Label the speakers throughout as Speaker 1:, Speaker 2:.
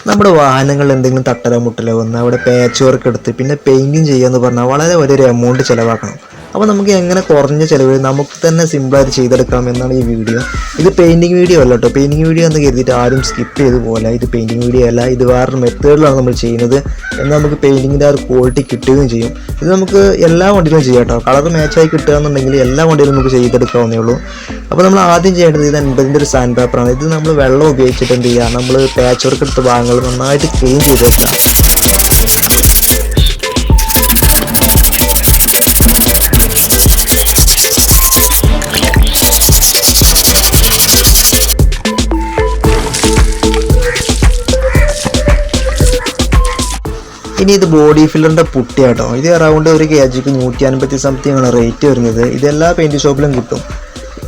Speaker 1: നമ്മുടെ വാഹനങ്ങളിൽ എന്തെങ്കിലും തട്ടലോ മുട്ടലോ വന്ന് അവിടെ പാച്ച് വർക്ക് എടുത്ത് പിന്നെ പെയിൻറ്റിങ് ചെയ്യാന്ന് പറഞ്ഞാൽ വളരെ വലിയൊരു എമൗണ്ട് ചിലവാക്കണം. അപ്പോൾ നമുക്ക് എങ്ങനെ കുറഞ്ഞ ചിലവിൽ നമുക്ക് തന്നെ സിമ്പിളായിട്ട് ചെയ്തെടുക്കാം എന്നാണ് ഈ വീഡിയോ. ഇത് പെയിൻറ്റിങ് വീഡിയോ അല്ല കേട്ടോ. പെയിൻറ്റിങ് വീഡിയോ എന്ന് കരുതിയിട്ട് ആരും സ്കിപ്പ് ചെയ്ത് പോലെ ഇത് പെയിൻറ്റിങ് വീഡിയോ അല്ല, ഇത് വേറൊരു മെത്തേഡിലാണ് നമ്മൾ ചെയ്യുന്നത്. എന്നാൽ നമുക്ക് പെയിൻറ്റിങ്ങിൻ്റെ ആ ഒരു ക്വാളിറ്റി കിട്ടുകയും ചെയ്യും. ഇത് നമുക്ക് എല്ലാ വണ്ടിയിലും ചെയ്യാം കേട്ടോ. കളർ മാച്ചായി കിട്ടുക എന്നുണ്ടെങ്കിൽ എല്ലാ വണ്ടിയിലും നമുക്ക് ചെയ്തെടുക്കാവുന്നേ ഉള്ളൂ. അപ്പോൾ നമ്മൾ ആദ്യം ചെയ്യേണ്ടത് ഇത് 80ൻ്റെ ഒരു സാൻഡ് പേപ്പറാണ്. ഇത് നമ്മൾ വെള്ളം ഉപയോഗിച്ചിട്ട് എന്ത് ചെയ്യുക, നമ്മൾ പാച്ച് വർക്ക് എടുത്ത ഭാഗങ്ങൾ നന്നായിട്ട് ക്ലീൻ ചെയ്ത് വെക്കാം. ഇനി ഇത് ബോഡി ഫില്ലറിൻ്റെ പുട്ടിയാട്ടോ. ഇത് അറൗണ്ട് ഒരു kgക്ക് 150 സംതിങ് ആണ് റേറ്റ് വരുന്നത്. ഇതെല്ലാ പെയിൻറ്റ് ഷോപ്പിലും കിട്ടും.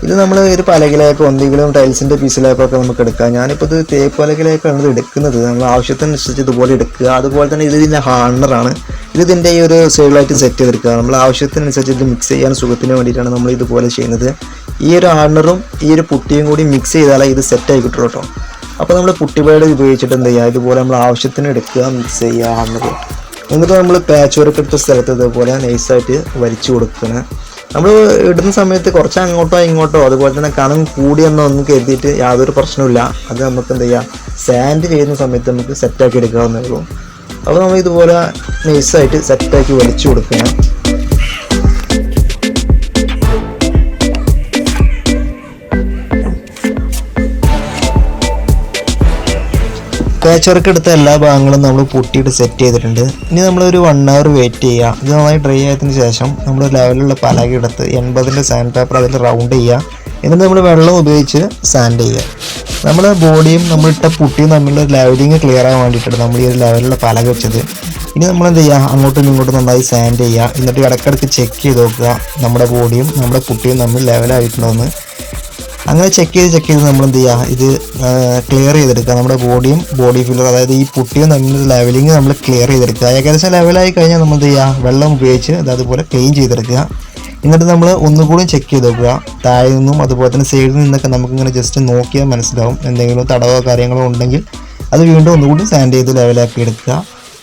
Speaker 1: ഇത് നമ്മൾ ഒരു പലകിലേക്ക് എന്തെങ്കിലും ടൈൽസിൻ്റെ പീസിലേക്കൊക്കെ നമുക്ക് എടുക്കാം. ഞാനിപ്പോൾ ഇത് തേപ്പ് പലകിലേക്കാണ് ഇത് എടുക്കുന്നത്. നമ്മൾ ആവശ്യത്തിനനുസരിച്ച് ഇതുപോലെ എടുക്കുക. അതുപോലെ തന്നെ ഇതിൻ്റെ ഹാർണറാണ്. ഇതിൻ്റെ ഈ ഒരു സൈഡിലായിട്ട് സെറ്റ് ചെയ്തെടുക്കുക. നമ്മൾ ആവശ്യത്തിനനുസരിച്ച് ഇത് മിക്സ് ചെയ്യാൻ സുഖത്തിന് വേണ്ടിയിട്ടാണ് നമ്മൾ ഇതുപോലെ ചെയ്യുന്നത്. ഈ ഒരു ഹാർണറും ഈ ഒരു പുട്ടിയും കൂടി മിക്സ് ചെയ്താലേ ഇത് സെറ്റായി കിട്ടും കേട്ടോ. അപ്പോൾ നമ്മൾ പുട്ടി ബ്ലേഡ് ഉപയോഗിച്ചിട്ട് എന്ത് ചെയ്യുക, ഇതുപോലെ നമ്മൾ ആവശ്യത്തിന് എടുക്കുക, മിക്സ് ചെയ്യുക ഹാർണർ. എന്നിട്ട് നമ്മൾ പാച്ച് വർക്ക് എടുത്ത സ്ഥലത്ത് ഇതുപോലെ നൈസായിട്ട് വലിച്ചു കൊടുക്കണം. നമ്മൾ ഇടുന്ന സമയത്ത് കുറച്ച് അങ്ങോട്ടോ ഇങ്ങോട്ടോ അതുപോലെ തന്നെ കനം കൂടിയെന്നോ ഒന്നും കരുതിയിട്ട് യാതൊരു പ്രശ്നമില്ല. അത് നമുക്ക് എന്ത് ചെയ്യാം, സാൻഡ് ചെയ്യുന്ന സമയത്ത് നമുക്ക് സെറ്റാക്കി എടുക്കാവുന്നേ ഉള്ളൂ. അപ്പോൾ നമ്മൾ ഇതുപോലെ നൈസായിട്ട് സെറ്റാക്കി വലിച്ചു കൊടുക്കണം. പാച്ച് വർക്ക് എടുത്ത എല്ലാ ഭാഗങ്ങളും നമ്മൾ പൊട്ടിയിട്ട് സെറ്റ് ചെയ്തിട്ടുണ്ട്. ഇനി നമ്മളൊരു 1 hour വെയിറ്റ് ചെയ്യുക. ഇത് നന്നായി ഡ്രൈ ആയതിനു ശേഷം നമ്മൾ ലെവലുള്ള പലക എടുത്ത് 80ൻ്റെ സാൻഡ് പേപ്പർ അതിൽ റൗണ്ട് ചെയ്യുക. എന്നിട്ട് നമ്മൾ വെള്ളം ഉപയോഗിച്ച് സാൻഡ് ചെയ്യുക. നമ്മൾ ബോഡിയും നമ്മളിട്ട പുട്ടിയും തമ്മിലുള്ള ലെവലിങ് ക്ലിയർ ആകാൻ വേണ്ടിയിട്ടാണ് നമ്മൾ ഈ ഒരു ലെവലുള്ള പലക വെച്ചത്. ഇനി നമ്മൾ എന്ത് ചെയ്യുക, അങ്ങോട്ടും ഇങ്ങോട്ടും നന്നായി സാൻഡ് ചെയ്യുക. എന്നിട്ട് ഇടയ്ക്കിടയ്ക്ക് ചെക്ക് ചെയ്ത് നോക്കുക നമ്മുടെ ബോഡിയും നമ്മുടെ പുട്ടിയും തമ്മിൽ ലെവലായിട്ടുണ്ടോയെന്ന്. അങ്ങനെ ചെക്ക് ചെയ്ത് നമ്മൾ എന്ത് ചെയ്യുക, ഇത് ക്ലിയർ ചെയ്തെടുക്കുക. നമ്മുടെ ബോഡിയും ബോഡി ഫില്ലർ അതായത് ഈ പുട്ടിയും തമ്മിൽ ലെവലിങ് നമ്മൾ ക്ലിയർ ചെയ്തെടുക്കുക. ഏകദേശം ലെവലായി കഴിഞ്ഞാൽ നമ്മൾ എന്ത് ചെയ്യുക, വെള്ളം ഉപയോഗിച്ച് അതുപോലെ ക്ലീൻ ചെയ്തെടുക്കുക. എന്നിട്ട് നമ്മൾ ഒന്നുകൂടി ചെക്ക് ചെയ്ത് നോക്കുക. താഴെ നിന്നും അതുപോലെ തന്നെ സൈഡിൽ നിന്നൊക്കെ നമുക്കിങ്ങനെ ജസ്റ്റ് നോക്കിയാൽ മനസ്സിലാവും. എന്തെങ്കിലും തടവോ കാര്യങ്ങളോ ഉണ്ടെങ്കിൽ അത് വീണ്ടും ഒന്നുകൂടി സാൻഡ് ചെയ്ത് ലെവലാക്കി എടുക്കുക.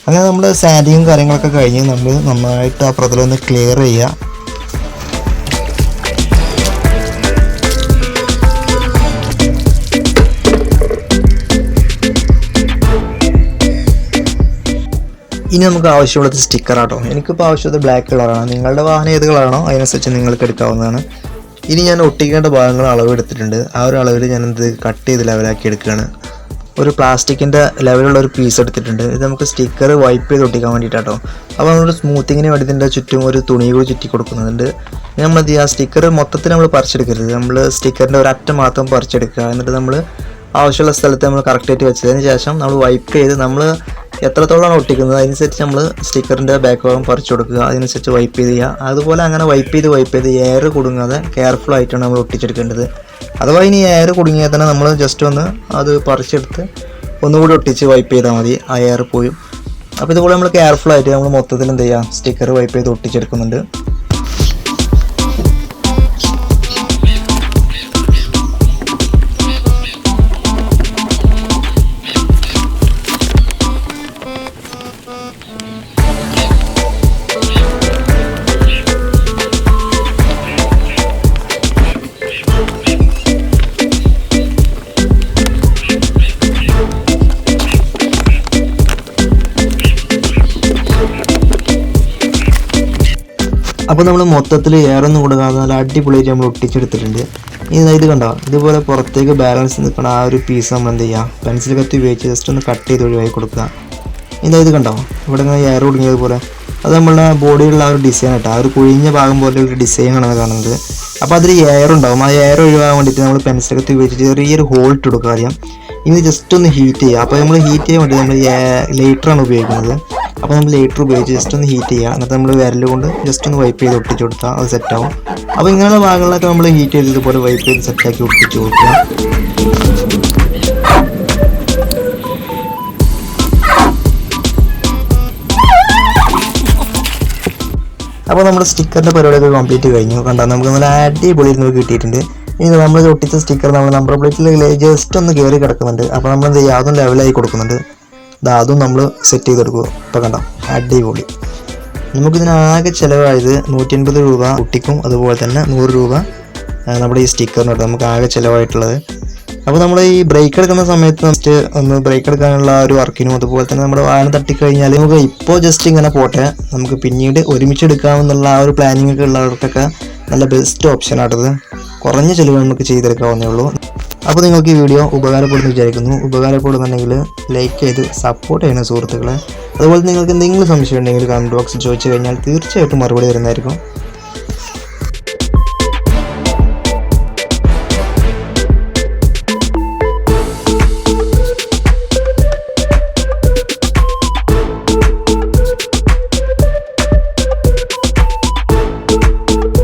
Speaker 1: അങ്ങനെ നമ്മൾ സാൻഡിങ്ങും കാര്യങ്ങളൊക്കെ കഴിഞ്ഞ് നമ്മൾ നന്നായിട്ട് ആ പ്രതലം ഒന്ന് ക്ലിയർ ചെയ്യുക. ഇനി നമുക്ക് ആവശ്യമുള്ളത് സ്റ്റിക്കറാട്ടോ. എനിക്കിപ്പോൾ ആവശ്യമുള്ളത് ബ്ലാക്ക് കളറാണ്. നിങ്ങളുടെ വാഹനം ഏത് കളറാണോ അതിനനുസരിച്ച് നിങ്ങൾക്ക് എടുക്കാവുന്നതാണ്. ഇനി ഞാൻ ഒട്ടിക്കേണ്ട ഭാഗങ്ങൾ അളവ് എടുത്തിട്ടുണ്ട്. ആ ഒരു അളവിൽ ഞാനിത് കട്ട് ചെയ്ത് ലെവലാക്കി എടുക്കുകയാണ്. ഒരു പ്ലാസ്റ്റിക്കിൻ്റെ ലെവലുള്ള ഒരു പീസ് എടുത്തിട്ടുണ്ട്. ഇത് നമുക്ക് സ്റ്റിക്കർ വൈപ്പ് ചെയ്ത് ഒട്ടിക്കാൻ വേണ്ടിയിട്ടാട്ടോ. അപ്പോൾ നമ്മൾ സ്മൂത്തിങ്ങിന് വേണ്ടി ഇതിൻ്റെ ചുറ്റും ഒരു തുണി കൂടി ചുറ്റി കൊടുക്കുന്നുണ്ട്. നമ്മളെന്ത് ചെയ്യുക, സ്റ്റിക്കർ മൊത്തത്തിൽ നമ്മൾ പറിച്ചെടുക്കരുത്. നമ്മൾ സ്റ്റിക്കറിൻ്റെ ഒരറ്റം മാത്രം പറിച്ചെടുക്കുക. എന്നിട്ട് നമ്മൾ ആവശ്യമുള്ള സ്ഥലത്ത് നമ്മൾ കറക്റ്റായിട്ട് വെച്ചതിന് ശേഷം നമ്മൾ വൈപ്പ് ചെയ്ത് നമ്മൾ എത്രത്തോളമാണ് ഒട്ടിക്കുന്നത് അതിനനുസരിച്ച് നമ്മൾ സ്റ്റിക്കറിൻ്റെ ബാക്ക് ഭാഗം പറിച്ചു കൊടുക്കുക. അതിനനുസരിച്ച് വൈപ്പ് ചെയ്ത് ചെയ്യുക. അതുപോലെ അങ്ങനെ വൈപ്പ് ചെയ്ത് എയർ കുടുങ്ങാതെ കെയർഫുൾ ആയിട്ടാണ് നമ്മൾ ഒട്ടിച്ചെടുക്കേണ്ടത്. അഥവാ ഇനി എയർ കുടുങ്ങിയാൽ തന്നെ നമ്മൾ ജസ്റ്റ് ഒന്ന് അത് പറിച്ചെടുത്ത് ഒന്നുകൂടി ഒട്ടിച്ച് വൈപ്പ് ചെയ്താൽ മതി, ആ എയർ പോയും. അപ്പോൾ ഇതുപോലെ നമ്മൾ കെയർഫുൾ ആയിട്ട് നമ്മൾ മൊത്തത്തിൽ എന്ത് ചെയ്യുക, സ്റ്റിക്കർ വൈപ്പ് ചെയ്ത് ഒട്ടിച്ചെടുക്കുന്നുണ്ട്. അപ്പോൾ നമ്മൾ മൊത്തത്തിൽ എയറൊന്നും കൊടുക്കാതെ നല്ല അടിപൊളിയായിട്ട് നമ്മൾ ഒട്ടിച്ചെടുത്തിട്ടുണ്ട്. ഇത് കണ്ടോ, ഇതുപോലെ പുറത്തേക്ക് ബാലൻസ് നിൽക്കണം ആ ഒരു പീസ് നമ്മൾ എന്ത് ചെയ്യുക, പെൻസിൽ കത്തി ഉപയോഗിച്ച് ജസ്റ്റ് ഒന്ന് കട്ട് ചെയ്ത് ഒഴിവാക്കി കൊടുക്കുക. ഇത് കണ്ടോ, ഇവിടെ ഇങ്ങനെ എയർ കുടുങ്ങിയതുപോലെ അത് നമ്മളുടെ ബോഡിയിലുള്ള ആ ഒരു ഡിസൈൻ കേട്ടോ. ആ ഒരു കുഴിഞ്ഞ ഭാഗം പോലെയുള്ള ഡിസൈനാണ് കാണുന്നത്. അപ്പോൾ അതിൽ എയർ ഉണ്ടാവും. ആ എയർ ഒഴിവാകാൻ വേണ്ടിയിട്ട് നമ്മൾ പെൻസിൽ കത്തി ഉപയോഗിച്ച് ചെറിയൊരു ഹോൾ ഇട്ട് കൊടുക്കുക ആദ്യം. ഇനി ജസ്റ്റ് ഒന്ന് ഹീറ്റ് ചെയ്യുക. അപ്പോൾ നമ്മൾ ഹീറ്റ് ചെയ്യാൻ വേണ്ടി നമ്മൾ ലൈറ്ററാണ് ഉപയോഗിക്കുന്നത്. അപ്പോൾ നമ്മൾ ലൈറ്റർ ഉപയോഗിച്ച് ജസ്റ്റ് ഒന്ന് ഹീറ്റ് ചെയ്യുക. എന്നിട്ട് നമ്മൾ വിരൽ കൊണ്ട് ജസ്റ്റ് ഒന്ന് വൈപ്പ് ചെയ്ത് ഒട്ടിച്ച് കൊടുത്താൽ അത് സെറ്റാവും. അപ്പോൾ ഇങ്ങനെയുള്ള ഭാഗങ്ങളിലൊക്കെ നമ്മൾ ഹീറ്റ് ചെയ്ത് ഇതുപോലെ വൈപ്പ് ചെയ്ത് സെറ്റാക്കി ഒട്ടിച്ച് കൊടുക്കുക. അപ്പോൾ നമ്മുടെ സ്റ്റിക്കറിൻ്റെ പരിപാടിയൊക്കെ കംപ്ലീറ്റ് കഴിഞ്ഞു. കണ്ടാൽ നമുക്ക് നല്ല അടിപൊളി നമുക്ക് കിട്ടിയിട്ടുണ്ട്. ഇനി നമ്മൾ ഒട്ടിച്ച സ്റ്റിക്കർ നമ്മൾ നമ്പർ പ്ലേറ്റിൽ ജസ്റ്റ് ഒന്ന് കയറി കിടക്കുന്നുണ്ട്. അപ്പോൾ നമ്മൾ എന്ത് ചെയ്യുക, അതും ലെവലായി കൊടുക്കുന്നുണ്ട്. അതും നമ്മൾ സെറ്റ് ചെയ്ത് കൊടുക്കുക. ഇപ്പോൾ കണ്ടോ, അടിപൊളി. നമുക്കിതിനാകെ ചിലവായത് 150 രൂപ കുട്ടിക്കും, അതുപോലെ തന്നെ 100 രൂപ നമ്മുടെ ഈ സ്റ്റിക്കറിനോട്ട് നമുക്ക് ആകെ ചിലവായിട്ടുള്ളത്. അപ്പോൾ നമ്മൾ ഈ ബ്രേക്ക് എടുക്കുന്ന സമയത്ത് ജസ്റ്റ് ഒന്ന് ബ്രേക്ക് എടുക്കാനുള്ള ഒരു വർക്കിനും, അതുപോലെ തന്നെ നമ്മുടെ വാഹനം തട്ടിക്കഴിഞ്ഞാൽ നമുക്ക് ഇപ്പോൾ ജസ്റ്റ് ഇങ്ങനെ പോട്ടെ, നമുക്ക് പിന്നീട് ഒരുമിച്ച് എടുക്കാമെന്നുള്ള ആ ഒരു പ്ലാനിങ് ഒക്കെ ഉള്ളവർക്കൊക്കെ നല്ല ബെസ്റ്റ് ഓപ്ഷനായിട്ടത്. കുറഞ്ഞ ചിലവ് നമുക്ക് ചെയ്തെടുക്കാവുന്നേ ഉള്ളൂ. അപ്പോൾ നിങ്ങൾക്ക് ഈ വീഡിയോ ഉപകാരപ്പെടുന്നു വിചാരിക്കുന്നു. ഉപകാരപ്പെടുന്നുണ്ടെങ്കിൽ ലൈക്ക് ചെയ്ത് സപ്പോർട്ട് ചെയ്യണം സുഹൃത്തുക്കളെ. അതുപോലെ നിങ്ങൾക്ക് എന്തെങ്കിലും സംശയം ഉണ്ടെങ്കിൽ കമൻറ്റ് ബോക്സിൽ ചോദിച്ചു കഴിഞ്ഞാൽ തീർച്ചയായിട്ടും മറുപടി തരുന്നതായിരിക്കും.